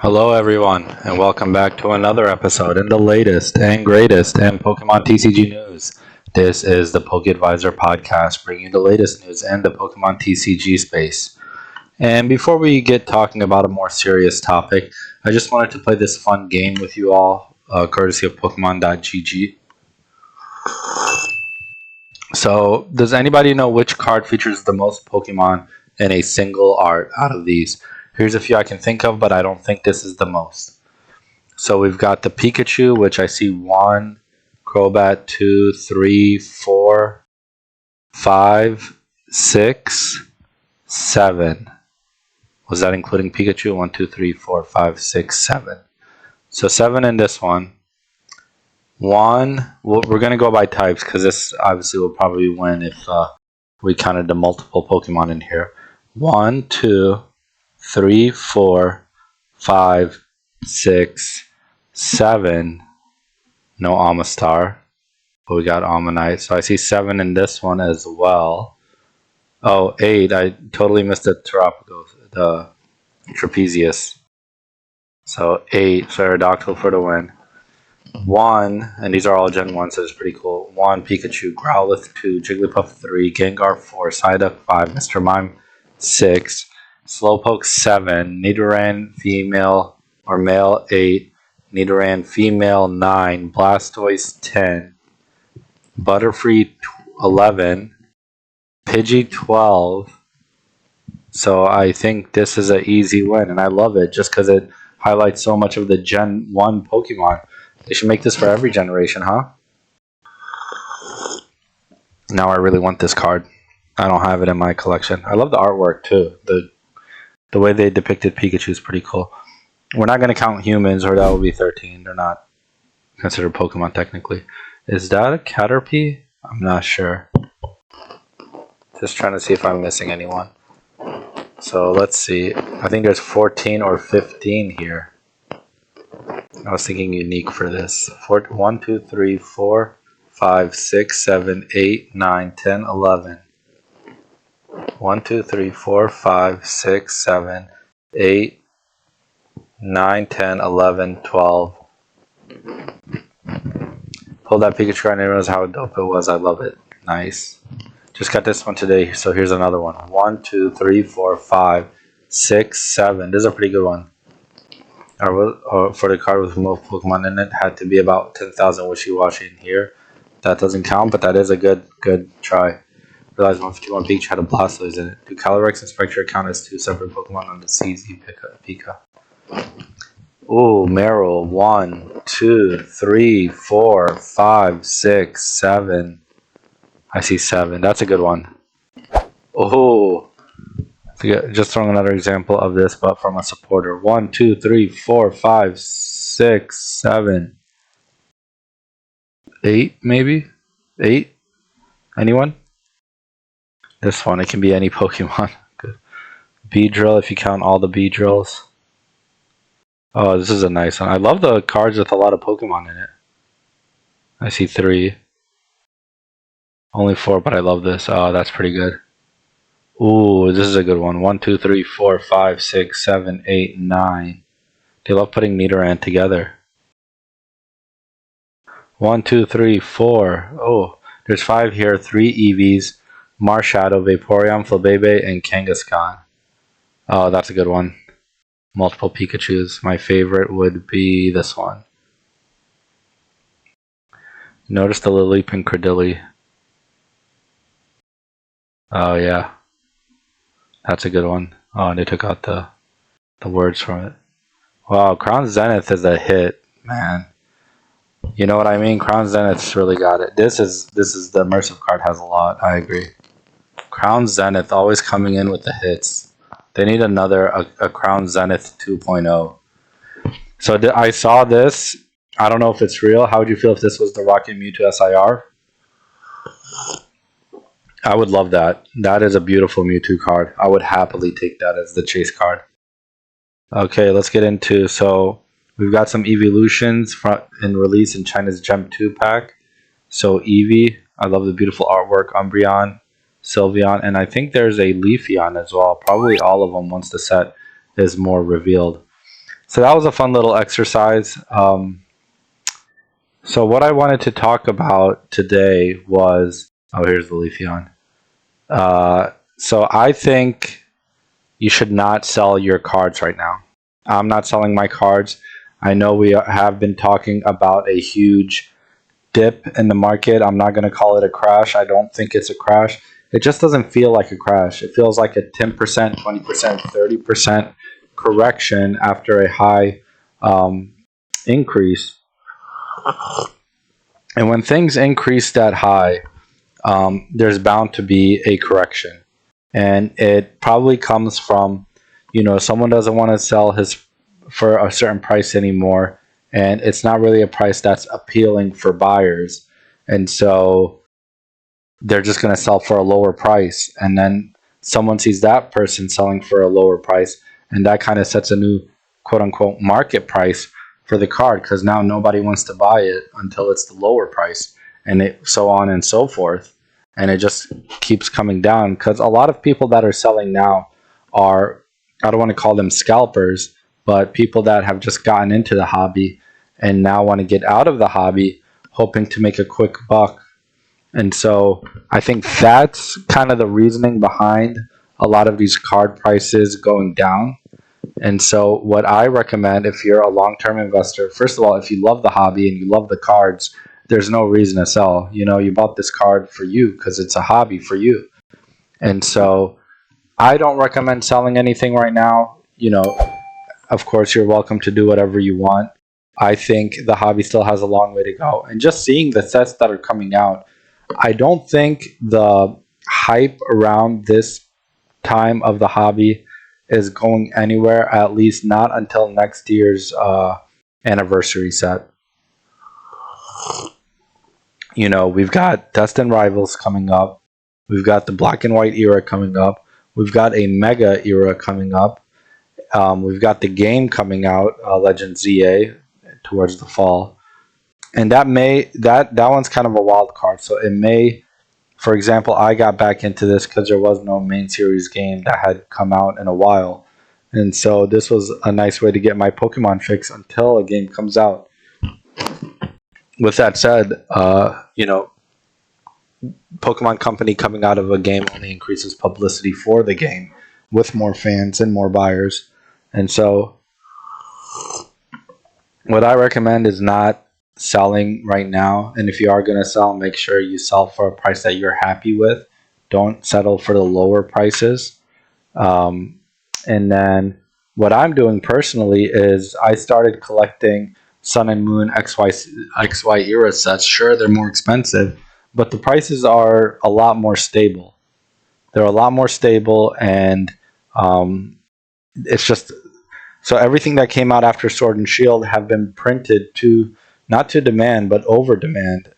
Hello everyone, and welcome back to another episode in the latest and greatest in Pokemon TCG news. This is the PokeAdvisor podcast, bringing you the latest news in the Pokemon TCG space. And before we get talking about a more serious topic, I just wanted to play this fun game with you all, courtesy of Pokemon.gg. So, does anybody know which card features the most Pokemon in a single art out of these? Here's a few I can think of, but I don't think this is the most. So we've got the Pikachu, which I see 1, Crobat 2, 3, 4, 5, 6, 7. Was that including Pikachu? 1, 2, 3, 4, 5, 6, 7. So 7 in this one. 1, we're going to go by types because this obviously will probably win if we counted the multiple Pokemon in here. 1, 2, 3, 4, 5, 6, 7. No Amistar, but we got Ammonite. So I see 7 in this one as well. Oh, 8. I totally missed the the Trapezius. So 8. Pterodactyl for the win. 1, and these are all Gen 1, so it's pretty cool. 1, Pikachu, Growlithe 2, Jigglypuff 3, Gengar 4, Psyduck 5, Mr. Mime 6, Slowpoke 7, Nidoran female or male 8, Nidoran female 9, Blastoise 10, Butterfree 11, Pidgey 12. So I think this is an easy win, and I love it just because it highlights so much of the Gen 1 Pokemon. They should make this for every generation, huh? Now I really want this card. I don't have it in my collection. I love the artwork too. The way they depicted Pikachu is pretty cool. We're not going to count humans, or that will be 13. They're not considered Pokemon technically. Is that a Caterpie? I'm not sure. Just trying to see if I'm missing anyone. So let's see. I think there's 14 or 15 here. I was thinking unique for this. 1, 2, 3, 4, 5, 6, 7, 8, 9, 10, 11. 1, 2, 3, 4, 5, 6, 7, 8, 9, 10, 11, 12. Pulled that Pikachu card and realized how dope it was. I love it. Nice. Just got this one today, so here's another one. 1, 2, 3, 4, 5, 6, 7. This is a pretty good one. For the card with most Pokemon in it, had to be about 10,000 Wishy-Washy in here. That doesn't count, but that is a good try. Realized 151 Pikachu had a Blastoise in it. Do Calyrex and Spectre count as 2 separate Pokemon on the CZ Pika? Ooh, Meryl. 1, 2, 3, 4, 5, 6, 7. I see 7. That's a good one. Oh, just throwing another example of this, but from a supporter. 1, 2, 3, 4, 5, 6, 7, 8, maybe? 8? Anyone? This one, it can be any Pokemon. Good. Beedrill, if you count all the Beedrills. Oh, this is a nice one. I love the cards with a lot of Pokemon in it. I see 3. Only 4, but I love this. Oh, that's pretty good. Ooh, this is a good one. 1, 2, 3, 4, 5, 6, 7, 8, 9. They love putting Nidoran together. 1, 2, 3, 4. Oh, there's 5 here. 3 Eevees, Marshadow, Vaporeon, Flabébé, and Kangaskhan. Oh, that's a good one. Multiple Pikachus. My favorite would be this one. Notice the Lileep and Credilli. Oh, yeah. That's a good one. Oh, and they took out the words from it. Wow, Crown Zenith is a hit, man. You know what I mean? Crown Zenith's really got it. This is the immersive card has a lot. I agree. Crown Zenith always coming in with the hits. They need a Crown Zenith 2.0. So I saw this. I don't know if it's real. How would you feel if this was the Rocket Mewtwo SIR? I would love that. That is a beautiful Mewtwo card. I would happily take that as the chase card. Okay, let's get into, so we've got some evolutions in release in China's Gem 2 pack. So Eevee, I love the beautiful artwork. Umbreon, Sylveon, and I think there's a Leafeon as well. Probably all of them once the set is more revealed. So that was a fun little exercise. So what I wanted to talk about today was, oh, here's the Leafeon. So I think you should not sell your cards right now. I'm not selling my cards. I know we have been talking about a huge dip in the market. I'm not going to call it a crash. I don't think it's a crash. It just doesn't feel like a crash. It feels like a 10%, 20%, 30% correction after a high increase. And when things increase that high, there's bound to be a correction. And it probably comes from, someone doesn't want to sell his for a certain price anymore, and it's not really a price that's appealing for buyers, and so they're just going to sell for a lower price, and then someone sees that person selling for a lower price, and that kind of sets a new quote-unquote market price for the card, because now nobody wants to buy it until it's the lower price, and so on and so forth, and it just keeps coming down, because a lot of people that are selling now are, I don't want to call them scalpers, but people that have just gotten into the hobby and now want to get out of the hobby, hoping to make a quick buck. And so I think that's kind of the reasoning behind a lot of these card prices going down. And so what I recommend, if you're a long-term investor, first of all, if you love the hobby and you love the cards, there's no reason to sell. You bought this card for you because it's a hobby for you. And so I don't recommend selling anything right now. Of course, you're welcome to do whatever you want. I think the hobby still has a long way to go. And just seeing the sets that are coming out, I don't think the hype around this time of the hobby is going anywhere, at least not until next year's anniversary set. We've got Destined Rivals coming up. We've got the Black and White era coming up. We've got a Mega era coming up. We've got the game coming out, Legend ZA, towards the fall, and that one's kind of a wild card. So it may, for example, I got back into this because there was no main series game that had come out in a while, and so this was a nice way to get my Pokemon fix until a game comes out. With that said, Pokemon Company coming out of a game only increases publicity for the game with more fans and more buyers. And so what I recommend is not selling right now. And if you are going to sell, make sure you sell for a price that you're happy with. Don't settle for the lower prices. And then what I'm doing personally is I started collecting Sun and Moon XY era sets. Sure, they're more expensive, but the prices are a lot more stable. They're a lot more stable, and it's just so everything that came out after Sword and Shield have been printed to not to demand but over demand,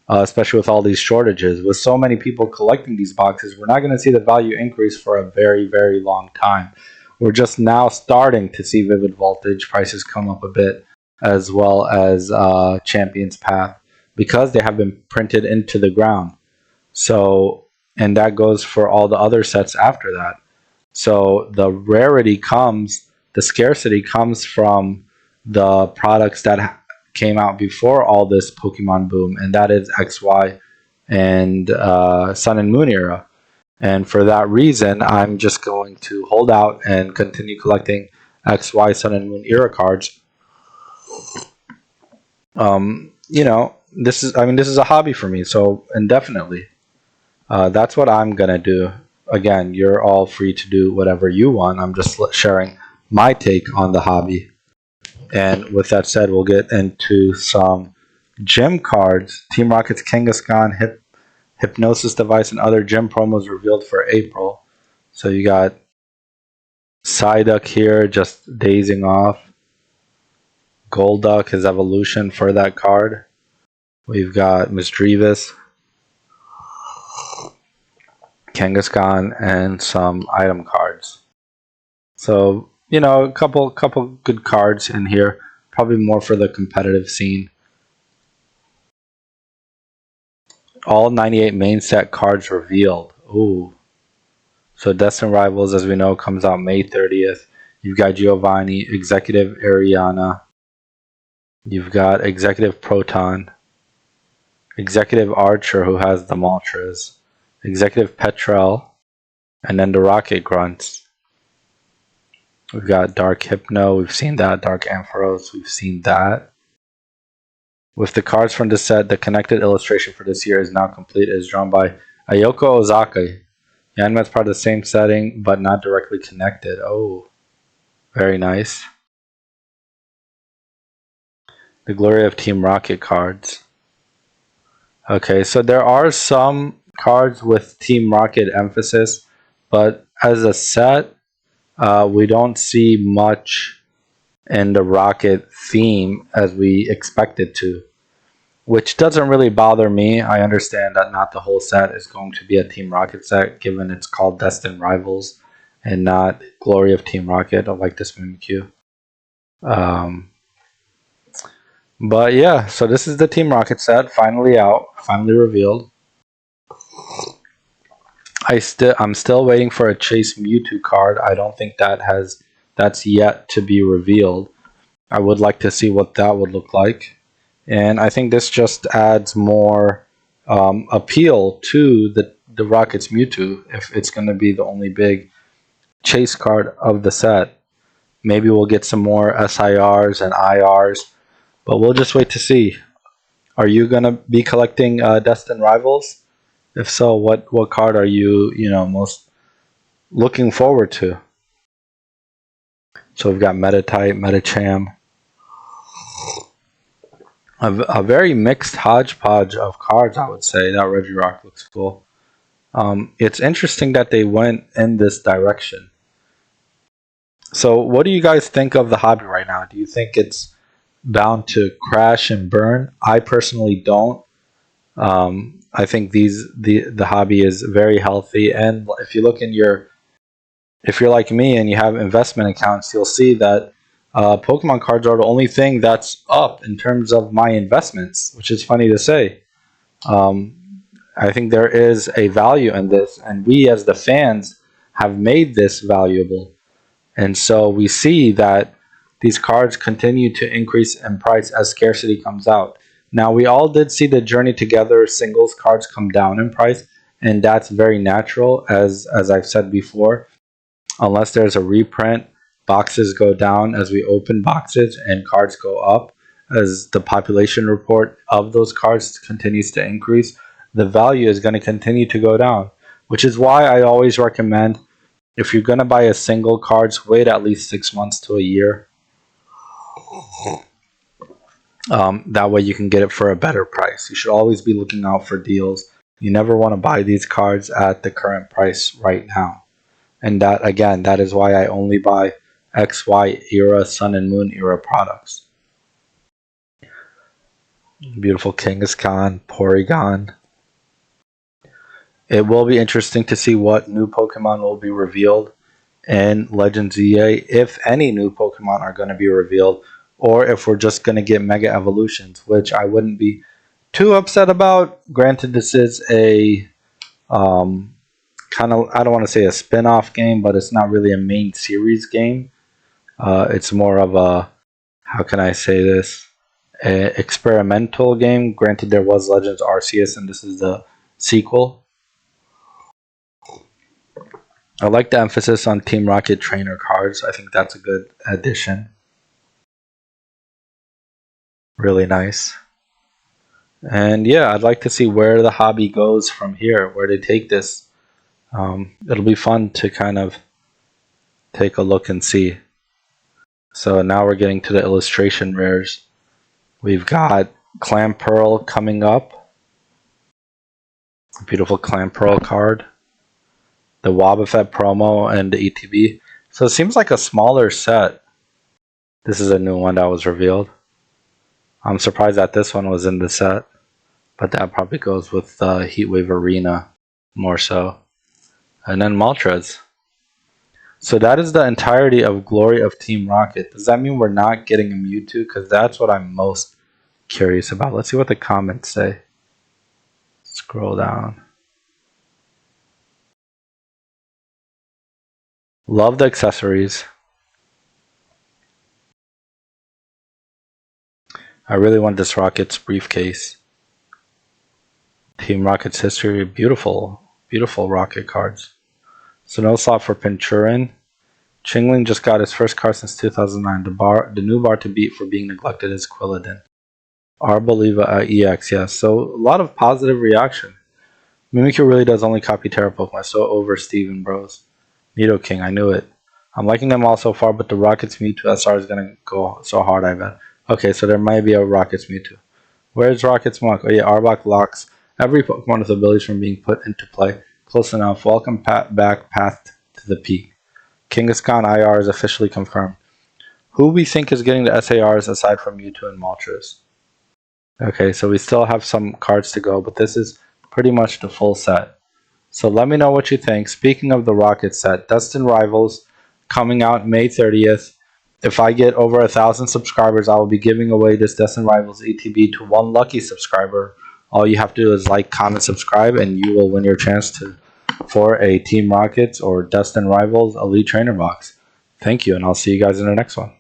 especially with all these shortages. With so many people collecting these boxes, we're not going to see the value increase for a very, very long time. We're just now starting to see Vivid Voltage prices come up a bit, as well as Champion's Path, because they have been printed into the ground. So, and that goes for all the other sets after that. So the scarcity comes from the products that came out before all this Pokemon boom, and that is XY and Sun and Moon era. And for that reason, I'm just going to hold out and continue collecting XY Sun and Moon era cards. This is a hobby for me, so indefinitely. That's what I'm gonna do. Again, you're all free to do whatever you want. I'm just sharing my take on the hobby. And with that said, we'll get into some gym cards. Team Rocket's Kangaskhan, Hypnosis Device, and other gym promos revealed for April. So you got Psyduck here, just dazing off. Golduck, his evolution for that card. We've got mischievous, Kangaskhan, and some item cards. So, a couple good cards in here. Probably more for the competitive scene. All 98 main set cards revealed. Ooh. So Destined Rivals, as we know, comes out May 30th. You've got Giovanni, Executive Ariana. You've got Executive Proton, Executive Archer, who has the Moltres, Executive Petrel, and then the Rocket Grunts. We've got Dark Hypno, we've seen that. Dark Ampharos, we've seen that. With the cards from this set, the connected illustration for this year is now complete. It is drawn by Ayoko Ozaki. The anime is part of the same setting, but not directly connected. Oh, very nice. The Glory of Team Rocket cards. Okay, so there are some cards with Team Rocket emphasis, but as a set, we don't see much in the Rocket theme as we expected to, which doesn't really bother me. I understand that not the whole set is going to be a Team Rocket set, given it's called Destined Rivals and not Glory of Team Rocket. I like this Mimikyu. But yeah, so this is the Team Rocket set, finally out, finally revealed. I'm still waiting for a Chase Mewtwo card. I don't think that's yet to be revealed. I would like to see what that would look like. And I think this just adds more appeal to the Rockets Mewtwo if it's going to be the only big chase card of the set. Maybe we'll get some more SIRs and IRs, but we'll just wait to see. Are you going to be collecting Destined Rivals? If so, what card are you most looking forward to? So we've got Metatype, Metacham. A very mixed hodgepodge of cards, I would say. That Regirock looks cool. It's interesting that they went in this direction. So what do you guys think of the hobby right now? Do you think it's bound to crash and burn? I personally don't. I think the hobby is very healthy, and if you look in if you're like me and you have investment accounts, you'll see that Pokemon cards are the only thing that's up in terms of my investments, which is funny to say. I think there is a value in this, and we as the fans have made this valuable. And so we see that these cards continue to increase in price as scarcity comes out. Now, we all did see the Journey Together singles cards come down in price, and that's very natural, as I've said before. Unless there's a reprint, boxes go down as we open boxes, and cards go up as the population report of those cards continues to increase. The value is going to continue to go down, which is why I always recommend, if you're going to buy a single cards, wait at least 6 months to a year. That way you can get it for a better price. You should always be looking out for deals. You never want to buy these cards at the current price right now. And that, again, that is why I only buy XY era, Sun and Moon era products. Beautiful Kangaskhan, Porygon. It will be interesting to see what new Pokemon will be revealed in Legends EA, if any new Pokemon are going to be revealed, or if we're just going to get Mega Evolutions, which I wouldn't be too upset about. Granted, this is a kind of, I don't want to say a spin-off game, but it's not really a main series game. It's more of a, how can I say this, a experimental game. Granted, there was Legends Arceus, and this is the sequel. I like the emphasis on Team Rocket trainer cards. I think that's a good addition. Really nice. And yeah, I'd like to see where the hobby goes from here, where they take this. It'll be fun to kind of take a look and see. So now we're getting to the illustration rares. We've got Clamperl coming up. Beautiful Clamperl card. The Wobbuffet promo and the ETB. So it seems like a smaller set. This is a new one that was revealed. I'm surprised that this one was in the set, but that probably goes with Heatwave Arena more so. And then Moltres. So that is the entirety of Glory of Team Rocket. Does that mean we're not getting a Mewtwo? Because that's what I'm most curious about. Let's see what the comments say. Scroll down. Love the accessories. I really want this Rockets briefcase. Team Rockets history. Beautiful. Beautiful Rocket cards. So no slot for Pinchurin. Chingling just got his first card since 2009. The new bar to beat for being neglected is Quilladin. Arboliva EX, yes. So a lot of positive reaction. Mimikyu really does only copy Terra Pokemon. So over Steven Bros. Nidoking, I knew it. I'm liking them all so far, but the Rockets Mewtwo SR is going to go so hard, I bet. Okay, so there might be a Rockets Mewtwo. Where's Rockets Monk? Oh yeah, Arbok locks every Pokemon with abilities from being put into play. Close enough. Welcome back path to the peak. Kangaskhan IR is officially confirmed. Who we think is getting the SARs aside from Mewtwo and Moltres? Okay, so we still have some cards to go, but this is pretty much the full set. So let me know what you think. Speaking of the Rocket set, Destined Rivals coming out May 30th. If I get over 1,000 subscribers, I will be giving away this Destined Rivals ETB to one lucky subscriber. All you have to do is like, comment, subscribe, and you will win your chance for a Team Rockets or Destined Rivals Elite Trainer box. Thank you, and I'll see you guys in the next one.